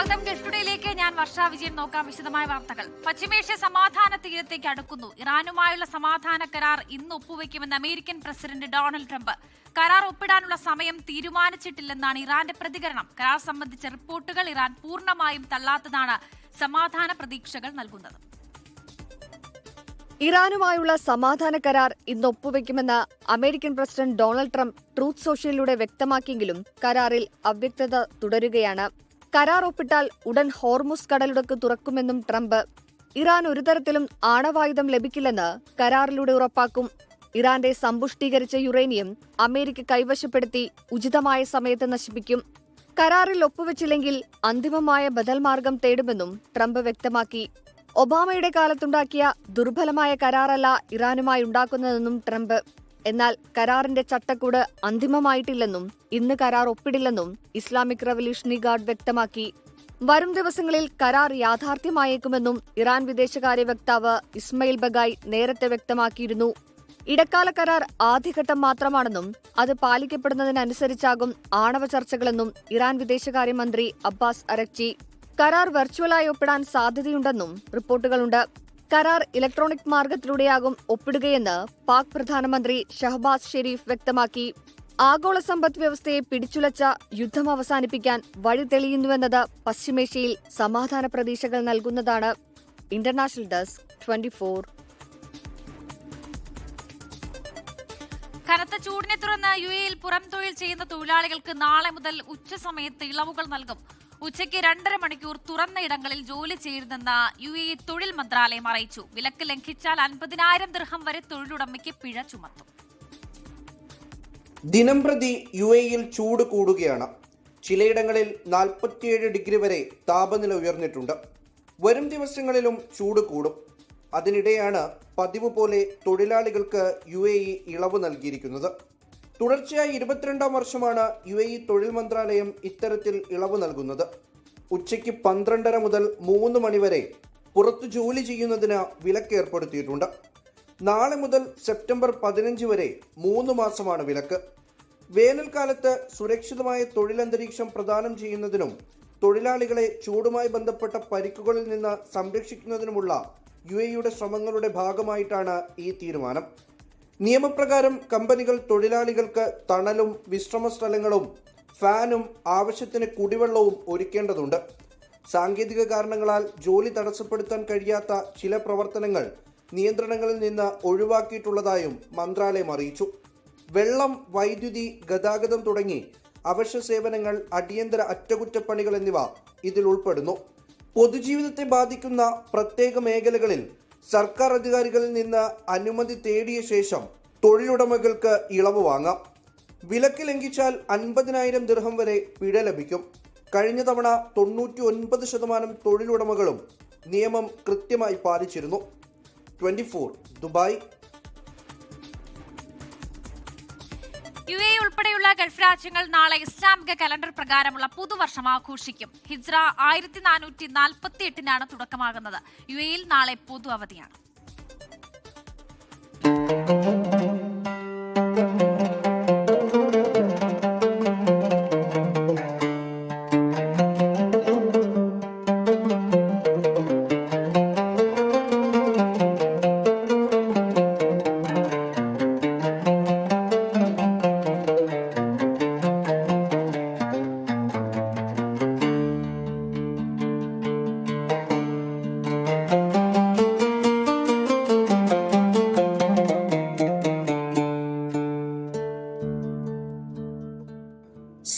സ്വാഗതം. ഗൾഫ് ടുഡേയിലേക്ക് ഞാൻ വർഷ വിജയൻ. നോക്കാം വിശദമായ വാർത്തകൾ. പശ്ചിമേഷ്യ സമാധാന തീരത്തേക്ക് അടുക്കുന്നു. ഇറാനുമായുള്ള സമാധാന കരാർ ഇന്ന് ഒപ്പുവെക്കുമെന്ന് അമേരിക്കൻ പ്രസിഡന്റ് ഡൊണാൾഡ് ട്രംപ്. കരാർ ഒപ്പിടാനുള്ള സമയം തീരുമാനിച്ചിട്ടില്ലെന്നാണ് ഇറാന്റെ പ്രതികരണം. കരാർ സംബന്ധിച്ച റിപ്പോർട്ടുകൾ ഇറാൻ പൂർണ്ണമായും തള്ളാത്തതാണ് സമാധാന പ്രതീക്ഷകൾ നൽകുന്നത്. ഇറാനുമായുള്ള സമാധാന കരാർ ഇന്ന് ഒപ്പുവെക്കുമെന്ന് American president Donald Trump Truth സോഷ്യലിലൂടെ വ്യക്തമാക്കിയെങ്കിലും കരാറിൽ അവ്യക്തത തുടരുകയാണ്. കരാർ ഒപ്പിട്ടാൽ ഉടൻ ഹോർമുസ് കടലിടുക്ക് തുറക്കുമെന്നും ട്രംപ്. ഇറാൻ ഒരു തരത്തിലും ആണവായുധം ലഭിക്കില്ലെന്ന് കരാറിലൂടെ ഉറപ്പാക്കും. ഇറാന്റെ സമ്പുഷ്ടീകരിച്ച യുറേനിയം അമേരിക്ക കൈവശപ്പെടുത്തി ഉചിതമായ സമയത്ത് നശിപ്പിക്കും. കരാറിൽ ഒപ്പുവെച്ചില്ലെങ്കിൽ അന്തിമമായ ബദൽ മാർഗം തേടുമെന്നും ട്രംപ് വ്യക്തമാക്കി. ഒബാമയുടെ കാലത്തുണ്ടാക്കിയ ദുർബലമായ കരാറല്ല ഇറാനുമായി ഉണ്ടാക്കുന്നതെന്നും ട്രംപ്. എന്നാൽ കരാറിന്റെ ചട്ടക്കൂട് അന്തിമമായിട്ടില്ലെന്നും ഇന്ന് കരാർ ഒപ്പിടില്ലെന്നും ഇസ്ലാമിക് റവല്യൂഷണറി ഗാർഡ് വ്യക്തമാക്കി. വരും ദിവസങ്ങളിൽ കരാർ യാഥാർത്ഥ്യമായേക്കുമെന്നും ഇറാൻ വിദേശകാര്യ വക്താവ് ഇസ്മയിൽ ബഗായ് നേരത്തെ വ്യക്തമാക്കിയിരുന്നു. ഇടക്കാല കരാർ ആദ്യഘട്ടം മാത്രമാണെന്നും അത് പാലിക്കപ്പെടുന്നതിനനുസരിച്ചാകും ആണവ ചർച്ചകളെന്നും ഇറാൻ വിദേശകാര്യമന്ത്രി അബ്ബാസ് അരക്ചി. കരാർ വെർച്വലായി ഒപ്പിടാൻ സാധ്യതയുണ്ടെന്നും റിപ്പോർട്ടുകളുണ്ട്. കരാർ ഇലക്ട്രോണിക് മാർഗത്തിലൂടെയാകും ഒപ്പിടുകയെന്ന് പാക് പ്രധാനമന്ത്രി ഷഹബാസ് ഷെരീഫ് വ്യക്തമാക്കി. ആഗോള സമ്പദ് വ്യവസ്ഥയെ പിടിച്ചുലച്ച യുദ്ധം അവസാനിപ്പിക്കാൻ വഴി തെളിയുന്നുവെന്നത് പശ്ചിമേഷ്യയിൽ സമാധാന പ്രതീക്ഷകൾ നൽകുന്നതാണ്. International desk 24. കനത്ത ചൂടിനെ തുടർന്ന് യുഎഇയിൽ പുറം തൊഴിൽ ചെയ്യുന്ന തൊഴിലാളികൾക്ക് നാളെ മുതൽ ഉച്ചസമയത്ത് ഇളവുകൾ നൽകും. ഉച്ചയ്ക്ക് 2.5 മണിക്കൂർ തുറന്ന ഇടങ്ങളിൽ ജോലി ചെയ്യരുതെന്ന് യുഎഇ തൊഴിൽ മന്ത്രാലയം അറിയിച്ചു. വിലക്ക് ലംഘിച്ചാൽ 50,000 ദിർഹം വരെ തൊഴിലുടമയ്ക്ക് പിഴ ചുമത്തും. ദിനംപ്രതി യുഎഇയിൽ ചൂട് കൂടുകയാണ്. ചിലയിടങ്ങളിൽ 47 ഡിഗ്രി വരെ താപനില ഉയർന്നിട്ടുണ്ട്. വരും ദിവസങ്ങളിലും ചൂട് കൂടും. അതിനിടെയാണ് പതിവ് പോലെ തൊഴിലാളികൾക്ക് യുഎഇ ഇളവ് നൽകിയിരിക്കുന്നത്. തുടർച്ചയായി 22ാം വർഷമാണ് യുഎഇ തൊഴിൽ മന്ത്രാലയം ഇത്തരത്തിൽ ഇളവ് നൽകുന്നത്. ഉച്ചയ്ക്ക് 12:30 മുതൽ 3 മണിവരെ പുറത്തു ജോലി ചെയ്യുന്നതിന് വിലക്ക് ഏർപ്പെടുത്തിയിട്ടുണ്ട്. നാളെ മുതൽ സെപ്റ്റംബർ 15 വരെ 3 മാസമാണ് വിലക്ക്. വേനൽക്കാലത്ത് സുരക്ഷിതമായ തൊഴിലന്തരീക്ഷം പ്രദാനം ചെയ്യുന്നതിനും തൊഴിലാളികളെ ചൂടുമായി ബന്ധപ്പെട്ട പരിക്കുകളിൽ നിന്ന് സംരക്ഷിക്കുന്നതിനുമുള്ള യുഎഇയുടെ ശ്രമങ്ങളുടെ ഭാഗമായിട്ടാണ് ഈ തീരുമാനം. നിയമപ്രകാരം കമ്പനികൾ തൊഴിലാളികൾക്ക് തണലും വിശ്രമ സ്ഥലങ്ങളും ഫാനും ആവശ്യത്തിന് കുടിവെള്ളവും ഒരുക്കേണ്ടതുണ്ട്. സാങ്കേതിക കാരണങ്ങളാൽ ജോലി തടസ്സപ്പെടുത്താൻ കഴിയാത്ത ചില പ്രവർത്തനങ്ങൾ നിയന്ത്രണങ്ങളിൽ നിന്ന് ഒഴിവാക്കിയിട്ടുള്ളതായും മന്ത്രാലയം അറിയിച്ചു. വെള്ളം, വൈദ്യുതി, ഗതാഗതം തുടങ്ങി അവശ്യ സേവനങ്ങൾ, അടിയന്തര അറ്റകുറ്റപ്പണികൾ എന്നിവ ഇതിൽ ഉൾപ്പെടുന്നു. പൊതുജീവിതത്തെ ബാധിക്കുന്ന പ്രത്യേക മേഖലകളിൽ സർക്കാർ അധികാരികളിൽ നിന്ന് അനുമതി തേടിയ ശേഷം തൊഴിലുടമകൾക്ക് ഇളവ് വാങ്ങാം. വിലക്ക് ലംഘിച്ചാൽ 50,000 ദിർഹം വരെ പിഴ ലഭിക്കും. കഴിഞ്ഞ തവണ 99% തൊഴിലുടമകളും നിയമം കൃത്യമായി പാലിച്ചിരുന്നു. 24 ദുബായ്. യുഎഇ ഉൾപ്പെടെയുള്ള ഗൾഫ് രാജ്യങ്ങൾ നാളെ ഇസ്ലാമിക കലണ്ടർ പ്രകാരമുള്ള പുതുവർഷം ആഘോഷിക്കും. ഹിജ്റ 1448 തുടക്കമാകുന്നത്. യുഎഇയിൽ നാളെ പൊതു അവധിയാണ്.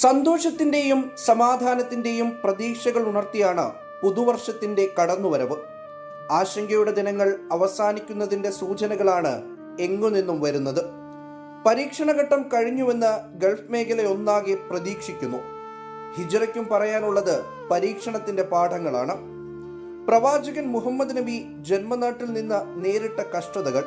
സന്തോഷത്തിന്റെയും സമാധാനത്തിന്റെയും പ്രതീക്ഷകൾ ഉണർത്തിയാണ് പുതുവർഷത്തിന്റെ കടന്നുവരവ്. ആശങ്കയുടെ ദിനങ്ങൾ അവസാനിക്കുന്നതിന്റെ സൂചനകളാണ് എങ്ങുനിന്നും വരുന്നത്. പരീക്ഷണഘട്ടം കഴിഞ്ഞുവെന്ന് ഗൾഫ് മേഖല ഒന്നാകെ പ്രതീക്ഷിക്കുന്നു. ഹിജ്റയ്ക്കും പറയാനുള്ളത് പരീക്ഷണത്തിന്റെ പാഠങ്ങളാണ്. പ്രവാചകൻ മുഹമ്മദ് നബി ജന്മനാട്ടിൽ നിന്ന് നേരിട്ട കഷ്ടതകൾ,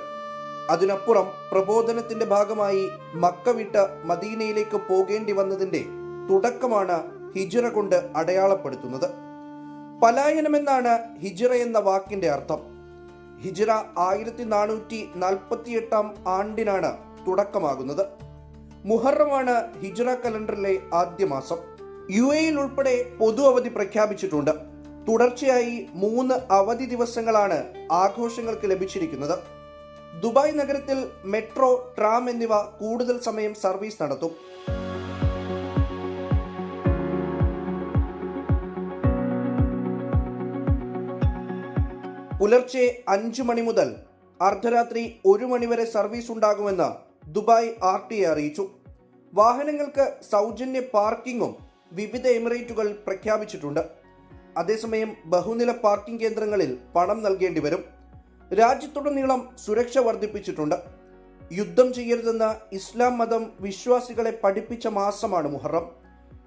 അതിനപ്പുറം പ്രബോധനത്തിന്റെ ഭാഗമായി മക്ക വിട്ട് മദീനയിലേക്ക് പോകേണ്ടി വന്നതിന്റെ തുടക്കമാണ് ഹിജ്റ കൊണ്ട് അടയാളപ്പെടുത്തുന്നത്. പലായനമെന്നാണ് ഹിജ്റ എന്ന വാക്കിന്റെ അർത്ഥം. ഹിജ്റ 1448 തുടക്കമാകുന്നത്. മുഹറമാണ് ഹിജ്റ കലണ്ടറിലെ ആദ്യ മാസം. UAE ഉൾപ്പെടെ പൊതു അവധി പ്രഖ്യാപിച്ചിട്ടുണ്ട്. തുടർച്ചയായി 3 അവധി ദിവസങ്ങളാണ് ആഘോഷങ്ങൾക്ക് ലഭിച്ചിരിക്കുന്നത്. ദുബായ് നഗരത്തിൽ മെട്രോ, ട്രാം എന്നിവ കൂടുതൽ സമയം സർവീസ് നടത്തും. പുലർച്ചെ 5 മണി മുതൽ അർദ്ധരാത്രി 1 മണി വരെ സർവീസ് ഉണ്ടാകുമെന്ന് ദുബായ് RTA അറിയിച്ചു. വാഹനങ്ങൾക്ക് സൗജന്യ പാർക്കിങ്ങും വിവിധ എമിറേറ്റുകൾ പ്രഖ്യാപിച്ചിട്ടുണ്ട്. അതേസമയം ബഹുനില പാർക്കിംഗ് കേന്ദ്രങ്ങളിൽ പണം നൽകേണ്ടി വരും. രാജ്യത്തുടനീളം സുരക്ഷ വർദ്ധിപ്പിച്ചിട്ടുണ്ട്. യുദ്ധം ചെയ്യരുതെന്ന ഇസ്ലാം മതം വിശ്വാസികളെ പഠിപ്പിച്ച മാസമാണ് മുഹറം.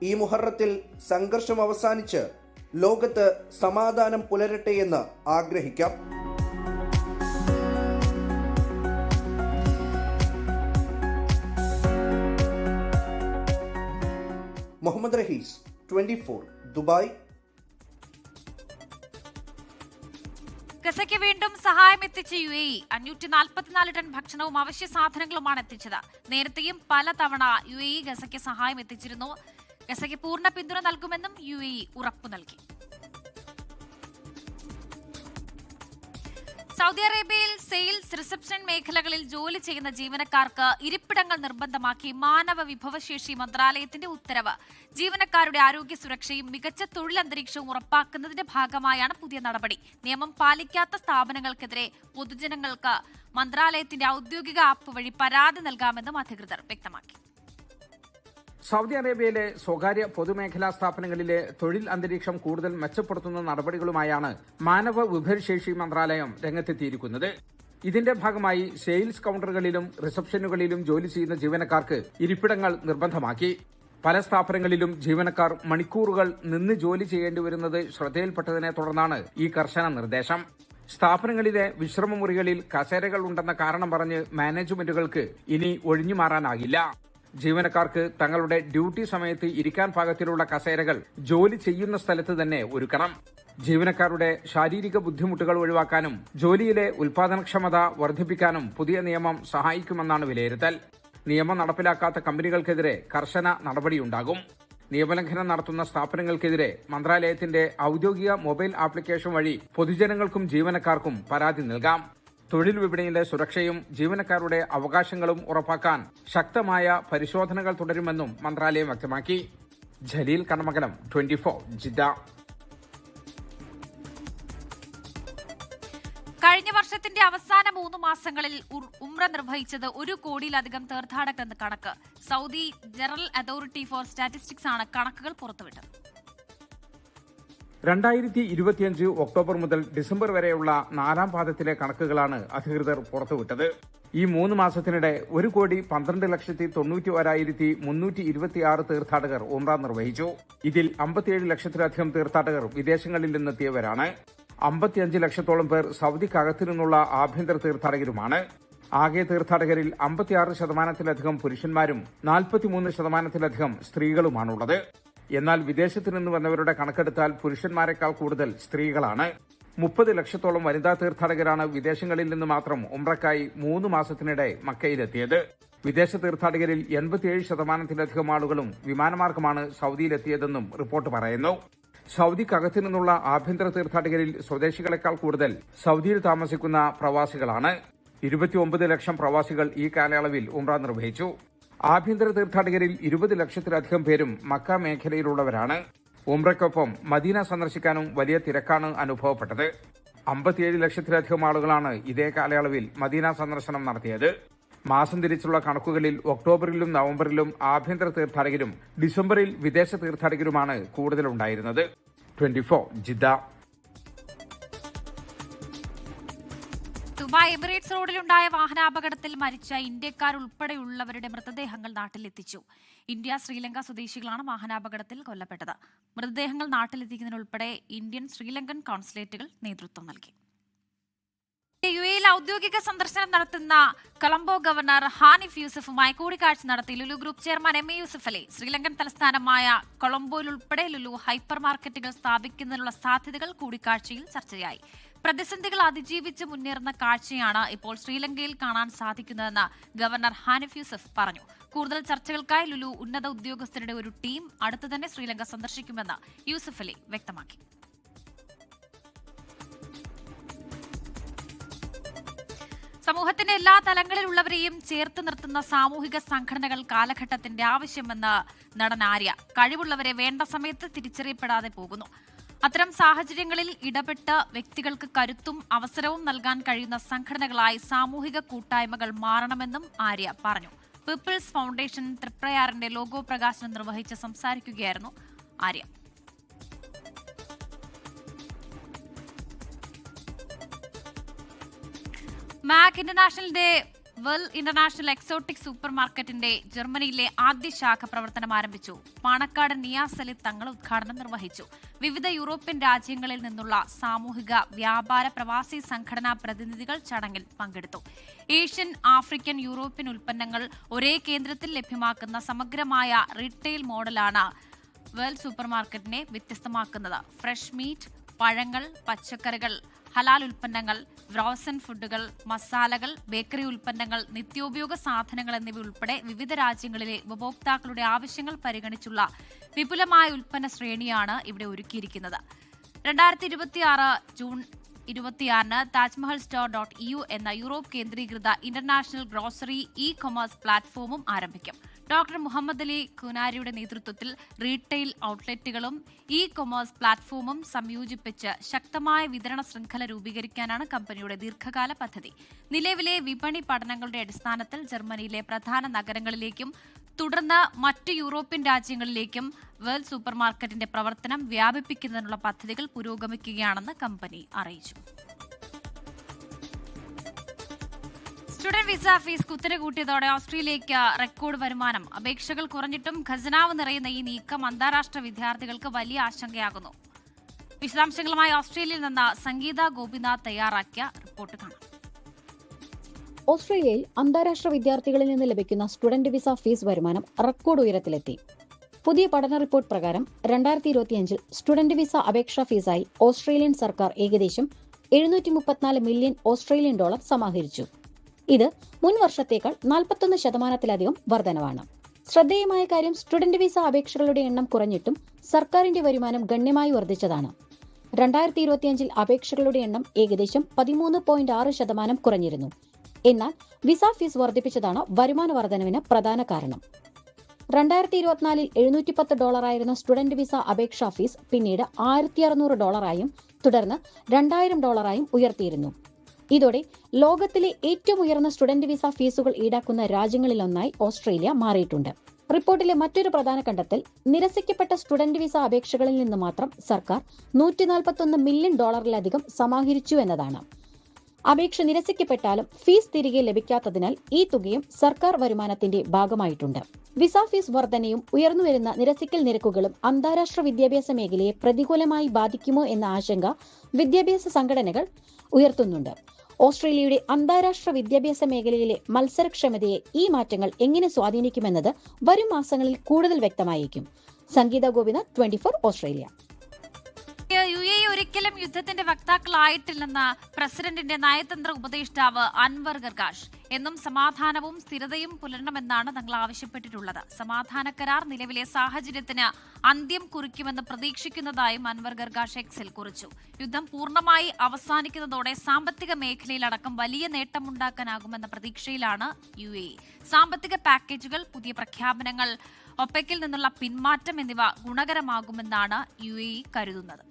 ഈ മുഹറത്തിൽ സംഘർഷം അവസാനിച്ച് ലോകത്ത് സമാധാനം പുലരട്ടെ എന്ന് ആഗ്രഹിക്കാം. മുഹമ്മദ് റഹീസ്, 24, ദുബായ്. ഗസയ്ക്ക് വീണ്ടും സഹായം എത്തിച്ച UAE 544 ടൺ ഭക്ഷണവും അവശ്യ സാധനങ്ങളുമാണ് എത്തിച്ചത്. നേരത്തെയും പലതവണ UAE ഗസയ്ക്ക് സഹായം എത്തിച്ചിരുന്നു. ഗസയ്ക്ക് പൂർണ്ണ പിന്തുണ നൽകുമെന്നും UAE ഉറപ്പു നൽകി. സൗദി അറേബ്യയിൽ സെയിൽസ്, റിസപ്ഷൻ മേഖലകളിൽ ജോലി ചെയ്യുന്ന ജീവനക്കാർക്ക് ഇരിപ്പിടങ്ങൾ നിർബന്ധമാക്കി മാനവ വിഭവശേഷി മന്ത്രാലയത്തിന്റെ ഉത്തരവ്. ജീവനക്കാരുടെ ആരോഗ്യ സുരക്ഷയും മികച്ച തൊഴിലന്തരീക്ഷവും ഉറപ്പാക്കുന്നതിന്റെ ഭാഗമായാണ് പുതിയ നടപടി. നിയമം പാലിക്കാത്ത സ്ഥാപനങ്ങൾക്കെതിരെ പൊതുജനങ്ങൾക്ക് മന്ത്രാലയത്തിന്റെ ഔദ്യോഗിക ആപ്പ് വഴി പരാതി നൽകാമെന്നും അധികൃതർ വ്യക്തമാക്കി. സൗദി അറേബ്യയിലെ സ്വകാര്യ പൊതുമേഖലാ സ്ഥാപനങ്ങളിലെ തൊഴിൽ അന്തരീക്ഷം കൂടുതൽ മെച്ചപ്പെടുത്തുന്ന നടപടികളുമായാണ് മാനവ വിഭവശേഷി മന്ത്രാലയം രംഗത്തെത്തിയിരിക്കുന്നത്. ഇതിന്റെ ഭാഗമായി സെയിൽസ് കൌണ്ടറുകളിലും റിസപ്ഷനുകളിലും ജോലി ചെയ്യുന്ന ജീവനക്കാർക്ക് ഇരിപ്പിടങ്ങൾ നിർബന്ധമാക്കി. പല സ്ഥാപനങ്ങളിലും ജീവനക്കാർ മണിക്കൂറുകൾ നിന്ന് ജോലി ചെയ്യേണ്ടി വരുന്നത് ശ്രദ്ധയിൽപ്പെട്ടതിനെ തുടർന്നാണ് ഈ കർശന നിർദ്ദേശം. സ്ഥാപനങ്ങളിലെ വിശ്രമമുറികളിൽ കസേരകൾ ഉണ്ടെന്ന കാരണം പറഞ്ഞ് മാനേജ്മെന്റുകൾക്ക് ഇനി ഒഴിഞ്ഞുമാറാനാകില്ല. ജീവനക്കാർക്ക് തങ്ങളുടെ ഡ്യൂട്ടി സമയത്ത് ഇരിക്കാൻ പാകത്തിലുള്ള കസേരകൾ ജോലി ചെയ്യുന്ന സ്ഥലത്ത് തന്നെ ഒരുക്കണം. ജീവനക്കാരുടെ ശാരീരിക ബുദ്ധിമുട്ടുകൾ ഒഴിവാക്കാനും ജോലിയിലെ ഉൽപാദനക്ഷമത വർദ്ധിപ്പിക്കാനും പുതിയ നിയമം സഹായിക്കുമെന്നാണ് വിലയിരുത്തൽ. നിയമം നടപ്പിലാക്കാത്ത കമ്പനികൾക്കെതിരെ കർശന നടപടിയുണ്ടാകും. നിയമലംഘനം നടത്തുന്ന സ്ഥാപനങ്ങൾക്കെതിരെ മന്ത്രാലയത്തിന്റെ ഔദ്യോഗിക മൊബൈൽ ആപ്ലിക്കേഷൻ വഴി പൊതുജനങ്ങൾക്കും ജീവനക്കാർക്കും പരാതി നൽകാം. തൊഴിൽ വിപണിയിലെ സുരക്ഷയും ജീവനക്കാരുടെ അവകാശങ്ങളും ഉറപ്പാക്കാൻ ശക്തമായ പരിശോധനകൾ തുടരുമെന്നും മന്ത്രാലയം വ്യക്തമാക്കി. ജലീൽ കണ്ണമംഗലം, 24, ജിദ്ദ. കഴിഞ്ഞ വർഷത്തിന്റെ അവസാന 3 മാസങ്ങളിൽ ഉംറ നിർവഹിച്ചത് 1 കോടിയിലധികം തീർത്ഥാടകരെന്ന് കണക്ക്. Saudi general authority four statistics ആണ് കണക്കുകൾ പുറത്തുവിട്ടത്. 2025 ഒക്ടോബർ മുതൽ ഡിസംബർ വരെയുള്ള 4ാം പാദത്തിലെ കണക്കുകളാണ് അധികൃതർ പുറത്തുവിട്ടത്. ഈ 3 മാസത്തിനിടെ 1,12,91,326 തീർത്ഥാടകർ ഉംറ നിർവഹിച്ചു. ഇതിൽ 57 ലക്ഷത്തിലധികം തീർത്ഥാടകർ വിദേശങ്ങളിൽ നിന്നെത്തിയവരാണ്. 55 ലക്ഷത്തോളം പേർ സൗദിക്കകത്തു നിന്നുള്ള ആഭ്യന്തര തീർത്ഥാടകരുമാണ്. ആകെ തീർത്ഥാടകരിൽ 56% പുരുഷന്മാരും 43% സ്ത്രീകളുമാണുള്ളത്. എന്നാൽ വിദേശത്തു നിന്ന് വന്നവരുടെ കണക്കെടുത്താൽ പുരുഷന്മാരെക്കാൾ കൂടുതൽ സ്ത്രീകളാണ്. 30 ലക്ഷത്തോളം വനിതാ തീർത്ഥാടകരാണ് വിദേശങ്ങളിൽ നിന്ന് മാത്രം ഉംറയ്ക്കായി 3 മാസത്തിനിടെ മക്കയിലെത്തിയത്. വിദേശ തീർത്ഥാടകരിൽ 87%-ലധികം ആളുകളും വിമാനമാർഗമാണ് സൗദിയിലെത്തിയതെന്നും റിപ്പോർട്ട് പറയുന്നു. സൗദിക്കകത്തു നിന്നുള്ള ആഭ്യന്തര തീർത്ഥാടകരിൽ സ്വദേശികളെക്കാൾ കൂടുതൽ സൗദിയിൽ താമസിക്കുന്ന പ്രവാസികളാണ്. 29 ലക്ഷം പ്രവാസികൾ ഈ കാലയളവിൽ ഉംറ നിർവഹിച്ചു. ആഭ്യന്തര തീർത്ഥാടകരിൽ 20 ലക്ഷത്തിലധികം പേരും മക്ക മേഖലയിലുള്ളവരാണ്. ഉംറയ്ക്കൊപ്പം മദീന സന്ദർശിക്കാനും വലിയ തിരക്കാണ് അനുഭവപ്പെട്ടത്. 57 ലക്ഷത്തിലധികം ആളുകളാണ് ഇതേ കാലയളവിൽ മദീന സന്ദർശനം നടത്തിയത്. മാസം തിരിച്ചുള്ള കണക്കുകളിൽ ഒക്ടോബറിലും നവംബറിലും ആഭ്യന്തര തീർത്ഥാടകരും ഡിസംബറിൽ വിദേശ തീർത്ഥാടകരുമാണ് കൂടുതലുണ്ടായിരുന്നത്. 24, ജിദ്ദ. ദുബായ് എമിറേറ്റ്സ് റോഡിലുണ്ടായ വാഹനാപകടത്തിൽ മരിച്ച ഇന്ത്യക്കാരുൾപ്പെടെയുള്ളവരുടെ മൃതദേഹങ്ങൾ നാട്ടിലെത്തിച്ചു. ഇന്ത്യ, ശ്രീലങ്ക സ്വദേശികളാണ് വാഹനാപകടത്തിൽ കൊല്ലപ്പെട്ടത്. മൃതദേഹങ്ങൾ നാട്ടിലെത്തിക്കുന്നതിനുൾപ്പെടെ ഇന്ത്യൻ, ശ്രീലങ്കൻ കോൺസുലേറ്റുകൾ നേതൃത്വം നൽകി. UAEയിൽ ഔദ്യോഗിക സന്ദർശനം നടത്തുന്ന കൊളംബോ ഗവർണർ ഹാനിഫ് യൂസഫുമായി കൂടിക്കാഴ്ച നടത്തി Lulu group chairman MA Yusuff Ali. Sri Lankan തലസ്ഥാനമായ കൊളംബോയിലുൾപ്പെടെ ലുലു ഹൈപ്പർ മാർക്കറ്റുകൾ സ്ഥാപിക്കുന്നതിനുള്ള സാധ്യതകൾ കൂടിക്കാഴ്ചയിൽ ചർച്ചയായി. പ്രതിസന്ധികൾ അതിജീവിച്ച് മുന്നേറുന്ന കാഴ്ചയാണ് ഇപ്പോൾ ശ്രീലങ്കയിൽ കാണാൻ സാധിക്കുന്നതെന്ന് ഗവർണർ ഹാനിഫ് യൂസഫ് പറഞ്ഞു. കൂടുതൽ ചർച്ചകൾക്കായി ലുലു ഉന്നത ഉദ്യോഗസ്ഥരുടെ ഒരു ടീം അടുത്തു തന്നെ ശ്രീലങ്ക സന്ദർശിക്കുമെന്ന് യൂസഫ് അലി വ്യക്തമാക്കി. സമൂഹത്തിന്റെ എല്ലാ തലങ്ങളിലുള്ളവരെയും ചേർത്ത് നിർത്തുന്ന സാമൂഹിക സംഘടനകൾ കാലഘട്ടത്തിന്റെ ആവശ്യമെന്ന് നടൻ ആര്യ. കഴിവുള്ളവരെ വേണ്ട സമയത്ത് തിരിച്ചറിയപ്പെടാതെ പോകുന്നു. അത്തരം സാഹചര്യങ്ങളിൽ ഇടപെട്ട് വ്യക്തികൾക്ക് കരുത്തും അവസരവും നൽകാൻ കഴിയുന്ന സംഘടനകളായി സാമൂഹിക കൂട്ടായ്മകൾ മാറണമെന്നും ആര്യ പറഞ്ഞു. പീപ്പിൾസ് ഫൗണ്ടേഷൻ തൃപ്രയാറിന്റെ ലോഗോ പ്രകാശനം നിർവഹിച്ച് സംസാരിക്കുകയായിരുന്നു ആര്യ. മാക് ഇന്റർനാഷണലിന്റെ വെൽ ഇന്റർനാഷണൽ എക്സോട്ടിക് സൂപ്പർ മാർക്കറ്റിന്റെ ജർമ്മനിയിലെ ആദ്യ ശാഖ പ്രവർത്തനം ആരംഭിച്ചു. പാണക്കാട് നിയാസ് അലി തങ്ങൾ ഉദ്ഘാടനം നിർവഹിച്ചു. വിവിധ യൂറോപ്യൻ രാജ്യങ്ങളിൽ നിന്നുള്ള സാമൂഹിക വ്യാപാര പ്രവാസി സംഘടനാ പ്രതിനിധികൾ ചടങ്ങിൽ പങ്കെടുത്തു. ഏഷ്യൻ, ആഫ്രിക്കൻ, യൂറോപ്യൻ ഉൽപ്പന്നങ്ങൾ ഒരേ കേന്ദ്രത്തിൽ ലഭ്യമാക്കുന്ന സമഗ്രമായ റീറ്റെയിൽ മോഡലാണ് വെൽ സൂപ്പർ മാർക്കറ്റിനെ വ്യത്യസ്തമാക്കുന്നത്. ഫ്രഷ് മീറ്റ്, പഴങ്ങൾ, പച്ചക്കറികൾ, ഹലാൽ ഉൽപ്പന്നങ്ങൾ, ഫ്രോസൺ ഫുഡുകൾ, മസാലകൾ, ബേക്കറി ഉൽപ്പന്നങ്ങൾ, നിത്യോപയോഗ സാധനങ്ങൾ എന്നിവ ഉൾപ്പെടെ വിവിധ രാജ്യങ്ങളിലെ ഉപഭോക്താക്കളുടെ ആവശ്യങ്ങൾ പരിഗണിച്ചുള്ള വിപുലമായ ഉൽപ്പന്ന ശ്രേണിയാണ് ഇവിടെ ഒരുക്കിയിരിക്കുന്നത്. 2026 ജൂൺ 26-ന് താജ്മഹൽ സ്റ്റോർ.eu എന്ന യൂറോപ്പ് കേന്ദ്രീകൃത ഇന്റർനാഷണൽ ഗ്രോസറി കൊമേഴ്സ് പ്ലാറ്റ്ഫോമും ആരംഭിക്കും. ഡോക്ടർ മുഹമ്മദ് അലി കുനാരിയുടെ നേതൃത്വത്തിൽ റീറ്റെയിൽ ഔട്ട്ലെറ്റുകളും കൊമേഴ്സ് പ്ലാറ്റ്ഫോമും സംയോജിപ്പിച്ച് ശക്തമായ വിതരണ ശൃംഖല രൂപീകരിക്കാനാണ് കമ്പനിയുടെ ദീർഘകാല പദ്ധതി. നിലവിലെ വിപണി പഠനങ്ങളുടെ അടിസ്ഥാനത്തിൽ ജർമ്മനിയിലെ പ്രധാന നഗരങ്ങളിലേക്കും തുടർന്ന് മറ്റ് യൂറോപ്യൻ രാജ്യങ്ങളിലേക്കും വേൾഡ് സൂപ്പർ മാർക്കറ്റിന്റെ പ്രവർത്തനം വ്യാപിപ്പിക്കുന്നതിനുള്ള പദ്ധതികൾ പുരോഗമിക്കുകയാണെന്ന് കമ്പനി അറിയിച്ചു. സ്റ്റുഡന്റ് വിസ ഫീസ് കുത്തനെ കൂട്ടിയതോടെ ഓസ്ട്രേലിയയ്ക്ക് റെക്കോർഡ് വരുമാനം. അപേക്ഷകൾ കുറഞ്ഞിട്ടും ഖജനാവ് നിറയുന്ന ഈ നീക്കം അന്താരാഷ്ട്ര വിദ്യാർത്ഥികൾക്ക് വലിയ ആശങ്കയാകുന്നു. വിശദാംശങ്ങളുമായി ഓസ്ട്രേലിയയിൽ നിന്ന് സംഗീത ഗോപിനാഥ് തയ്യാറാക്കിയ റിപ്പോർട്ട് കാണാം. ഓസ്ട്രേലിയയിൽ അന്താരാഷ്ട്ര വിദ്യാർത്ഥികളിൽ നിന്ന് ലഭിക്കുന്ന സ്റ്റുഡന്റ് വിസ ഫീസ് വരുമാനം റെക്കോർഡ് ഉയരത്തിലെത്തി. പുതിയ പഠന റിപ്പോർട്ട് പ്രകാരം 2025 സ്റ്റുഡന്റ് വിസ അപേക്ഷാ ഫീസായി ഓസ്ട്രേലിയൻ സർക്കാർ ഏകദേശം $734 മില്യൺ ഓസ്ട്രേലിയൻ ഡോളർ സമാഹരിച്ചു. ഇത് മുൻ വർഷത്തേക്കാൾ 41% വർധനവാണ്. ശ്രദ്ധേയമായ കാര്യം, സ്റ്റുഡന്റ് വിസ അപേക്ഷകളുടെ എണ്ണം കുറഞ്ഞിട്ടും സർക്കാരിന്റെ വരുമാനം ഗണ്യമായി വർദ്ധിച്ചതാണ്. 2025 അപേക്ഷകളുടെ എണ്ണം ഏകദേശം 13.6% കുറഞ്ഞിരുന്നു. എന്നാൽ വിസ ഫീസ് വർദ്ധിപ്പിച്ചതാണ് വരുമാന വർധനവിന് പ്രധാന കാരണം. 2024 $710 ആയിരുന്ന സ്റ്റുഡന്റ് വിസ അപേക്ഷാ ഫീസ് പിന്നീട് $1,600 തുടർന്ന് $2,000 ഉയർത്തിയിരുന്നു. ഇതോടെ ലോകത്തിലെ ഏറ്റവും ഉയർന്ന സ്റ്റുഡന്റ് വിസ ഫീസുകൾ ഈടാക്കുന്ന രാജ്യങ്ങളിലൊന്നായി ഓസ്ട്രേലിയ മാറിയിട്ടുണ്ട്. റിപ്പോർട്ടിലെ മറ്റൊരു പ്രധാന കണ്ടെത്തൽ, നിരസിക്കപ്പെട്ട സ്റ്റുഡന്റ് വിസ അപേക്ഷകളിൽ നിന്ന് മാത്രം സർക്കാർ $141 മില്യൺ സമാഹരിച്ചു എന്നതാണ്. അപേക്ഷ നിരസിക്കപ്പെട്ടാലും ഫീസ് തിരികെ ലഭിക്കാത്തതിനാൽ ഈ തുകയും സർക്കാർ വരുമാനത്തിന്റെ ഭാഗമായിട്ടുണ്ട്. വിസ ഫീസ് വർധനയും ഉയർന്നുവരുന്ന നിരസിക്കൽ നിരക്കുകളും അന്താരാഷ്ട്ര വിദ്യാഭ്യാസ മേഖലയെ പ്രതികൂലമായി ബാധിക്കുമോ എന്ന ആശങ്ക വിദ്യാഭ്യാസ സംഘടനകൾ ഉയർത്തുന്നുണ്ട്. ഓസ്ട്രേലിയയുടെ അന്താരാഷ്ട്ര വിദ്യാഭ്യാസ മേഖലയിലെ മത്സരക്ഷമതയെ ഈ മാറ്റങ്ങൾ എങ്ങനെ സ്വാധീനിക്കുമെന്നത് വരും മാസങ്ങളിൽ കൂടുതൽ വ്യക്തമായേക്കും. സംഗീത ഗോപിനാഥ്, 24 ഓസ്ട്രേലിയ. UAE ഒരിക്കലും യുദ്ധത്തിന്റെ വക്താക്കളായിട്ടില്ലെന്ന് പ്രസിഡന്റിന്റെ നയതന്ത്ര ഉപദേഷ്ടാവ് അൻവർ ഗർഗാഷ്. എന്നും സമാധാനവും സ്ഥിരതയും പുലരണമെന്നാണ് തങ്ങൾ ആവശ്യപ്പെട്ടിട്ടുള്ളത്. സമാധാന കരാർ നിലവിലെ സാഹചര്യത്തിന് അന്ത്യം കുറിക്കുമെന്ന് പ്രതീക്ഷിക്കുന്നതായും അൻവർ ഗർഗാഷ് എക്സിൽ കുറിച്ചു. യുദ്ധം പൂർണ്ണമായി അവസാനിക്കുന്നതോടെ സാമ്പത്തിക മേഖലയിലടക്കം വലിയ നേട്ടമുണ്ടാക്കാനാകുമെന്ന പ്രതീക്ഷയിലാണ് UAE. സാമ്പത്തിക പാക്കേജുകൾ, പുതിയ പ്രഖ്യാപനങ്ങൾ, ഒപെക്കിൽ നിന്നുള്ള പിന്മാറ്റം എന്നിവ ഗുണകരമാകുമെന്നാണ് UAE കരുതുന്നത്.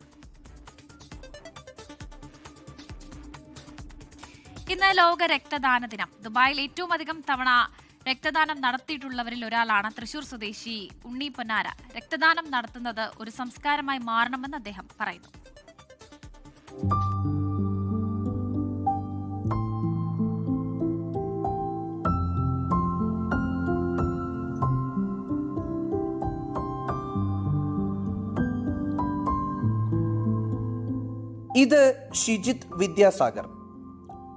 ഇന്ന് ലോക രക്തദാന ദിനം. ദുബായിൽ ഏറ്റവും അധികം തവണ രക്തദാനം നടത്തിയിട്ടുള്ളവരിൽ ഒരാളാണ് തൃശൂർ സ്വദേശി ഉണ്ണി പൊന്നാര. രക്തദാനം നടത്തുന്നത് ഒരു സംസ്കാരമായി മാറണമെന്ന് അദ്ദേഹം പറയുന്നു. ഇത് ഷിജിത് വിദ്യാസാഗർ.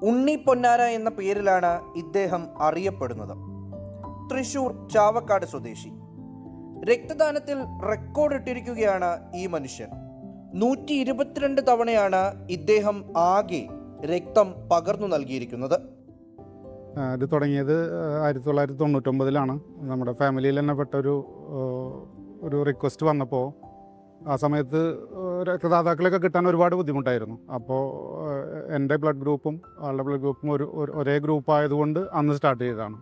ഉണ്ണി പൊന്നാര എന്ന പേരിലാണ് ഇദ്ദേഹം അറിയപ്പെടുന്നത്. തൃശൂർ ചാവക്കാട് സ്വദേശി. രക്തദാനത്തിൽ റെക്കോർഡ് ഇട്ടിരിക്കുകയാണ് ഈ മനുഷ്യൻ. 122 തവണയാണ് ഇദ്ദേഹം ആകെ രക്തം പകർന്നു നൽകിയിരിക്കുന്നത്. ഇത് തുടങ്ങിയത് 1999 നമ്മുടെ ഫാമിലിയിൽ തന്നെ പെട്ട ഒരു റിക്വസ്റ്റ് വന്നപ്പോൾ ആ സമയത്ത് രക്തദാതാക്കളൊക്കെ കിട്ടാൻ ഒരുപാട് ബുദ്ധിമുട്ടായിരുന്നു. അപ്പോൾ എൻ്റെ ബ്ലഡ് ഗ്രൂപ്പും ആളുടെ ബ്ലഡ് ഗ്രൂപ്പും ഒരേ ഗ്രൂപ്പ് ആയതുകൊണ്ട് അന്ന് സ്റ്റാർട്ട് ചെയ്തതാണ്.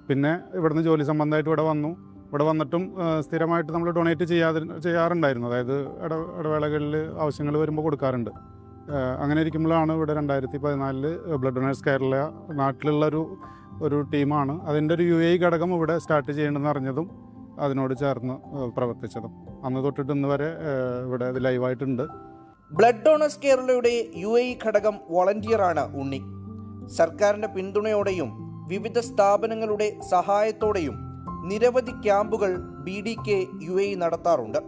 പിന്നെ ഇവിടുന്ന് ജോലി സംബന്ധമായിട്ട് ഇവിടെ വന്നിട്ടും സ്ഥിരമായിട്ട് നമ്മൾ ഡൊണേറ്റ് ചെയ്യാറുണ്ടായിരുന്നു. അതായത് ഇടവേളകളിൽ ആവശ്യങ്ങൾ വരുമ്പോൾ കൊടുക്കാറുണ്ട്. അങ്ങനെ ഇരിക്കുമ്പോഴാണ് ഇവിടെ 2014 ബ്ലഡ് ഡൊണേഴ്സ് കേരള നാട്ടിലുള്ള ഒരു ടീമാണ് അതിൻ്റെ ഒരു UAE ഘടകം ഇവിടെ സ്റ്റാർട്ട് ചെയ്യണമെന്ന് അറിഞ്ഞതും അതിനോട് ചേർന്ന് പ്രവർത്തിച്ചതും അന്ന് തൊട്ടിട്ട് ഇന്ന് വരെ ഇവിടെ ഇത് ലൈവായിട്ടുണ്ട്. ബ്ലഡ് ഡോണേഴ്സ് കേരളയുടെ UAE ഘടകം വോളണ്ടിയറാണ് ഉണ്ണി. സർക്കാരിന്റെ പിന്തുണയോടെയും വിവിധ സ്ഥാപനങ്ങളുടെ സഹായത്തോടെയും നിരവധി ക്യാമ്പുകൾ BDK UAE നടത്താറുണ്ട്.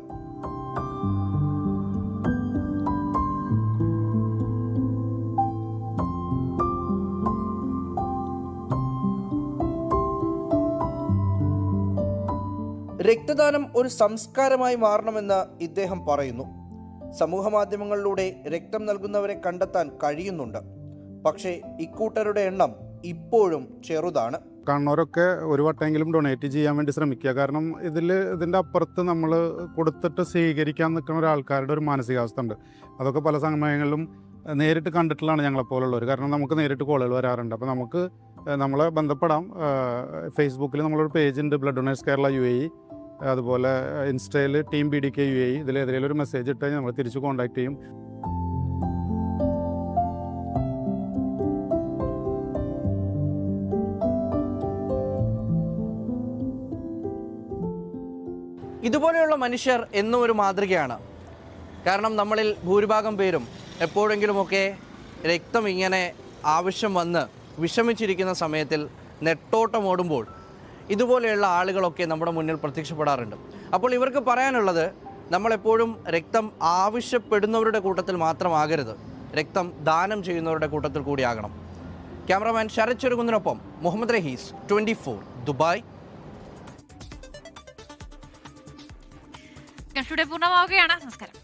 രക്തദാനം ഒരു സംസ്കാരമായി മാറണമെന്ന് ഇദ്ദേഹം പറയുന്നു. സമൂഹ മാധ്യമങ്ങളിലൂടെ രക്തം നൽകുന്നവരെ കണ്ടെത്താൻ കഴിയുന്നുണ്ട്. പക്ഷേ ഇക്കൂട്ടരുടെ എണ്ണം ഇപ്പോഴും ചെറുതാണ്. കാണുന്നവരൊക്കെ ഒരു വട്ടമെങ്കിലും ഡൊണേറ്റ് ചെയ്യാൻ വേണ്ടി ശ്രമിക്കുക. കാരണം ഇതിൻ്റെ അപ്പുറത്ത് നമ്മൾ കൊടുത്തിട്ട് സ്വീകരിക്കാൻ നിൽക്കുന്ന ഒരാൾക്കാരുടെ ഒരു മാനസികാവസ്ഥ ഉണ്ട്. അതൊക്കെ പല സമയങ്ങളിലും നേരിട്ട് കണ്ടിട്ടുള്ളതാണ് ഞങ്ങളെപ്പോലുള്ളവർ. കാരണം നമുക്ക് നേരിട്ട് കോളുകൾ വരാറുണ്ട്. അപ്പോൾ നമ്മളെ ബന്ധപ്പെടാം. ഫേസ്ബുക്കിൽ നമ്മളൊരു പേജുണ്ട്, ബ്ലഡ് ഡൊണേഴ്സ് കേരള UAE. അതുപോലെ ഇൻസ്റ്റയിൽ ടീം BDK UAE. ഇതിലേതെങ്കിലും ഒരു മെസ്സേജ് ഇട്ട് കഴിഞ്ഞാൽ നമ്മൾ തിരിച്ച് കോൺടാക്ട് ചെയ്യും. ഇതുപോലെയുള്ള മനുഷ്യർ എന്നും ഒരു മാതൃകയാണ്. കാരണം നമ്മളിൽ ഭൂരിഭാഗം പേരും എപ്പോഴെങ്കിലുമൊക്കെ രക്തം ഇങ്ങനെ ആവശ്യം വന്ന് വിഷമിച്ചിരിക്കുന്ന സമയത്തിൽ നെട്ടോട്ടമോടുമ്പോൾ ഇതുപോലെയുള്ള ആളുകളൊക്കെ നമ്മുടെ മുന്നിൽ പ്രത്യക്ഷപ്പെടാറുണ്ട്. അപ്പോൾ ഇവർക്ക് പറയാനുള്ളത്, നമ്മളെപ്പോഴും രക്തം ആവശ്യപ്പെടുന്നവരുടെ കൂട്ടത്തിൽ മാത്രമാകരുത്, രക്തം ദാനം ചെയ്യുന്നവരുടെ കൂട്ടത്തിൽ കൂടിയാകണം. ക്യാമറാമാൻ ശരത് ചെറുകുന്നിനൊപ്പം മുഹമ്മദ് റഹീസ്, 24 ദുബായ്. പൂർണ്ണമാവുകയാണ്. നമസ്കാരം.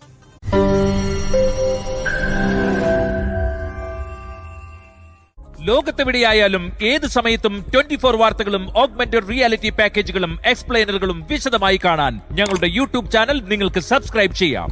ലോകത്തെവിടെയായാലും ഏത് സമയത്തും 24 വാർത്തകളും ഓഗ്മെന്റഡ് റിയാലിറ്റി പാക്കേജുകളും എക്സ്പ്ലെയിനറുകളും വിശദമായി കാണാൻ ഞങ്ങളുടെ YouTube ചാനൽ നിങ്ങൾക്ക് സബ്സ്ക്രൈബ് ചെയ്യാം.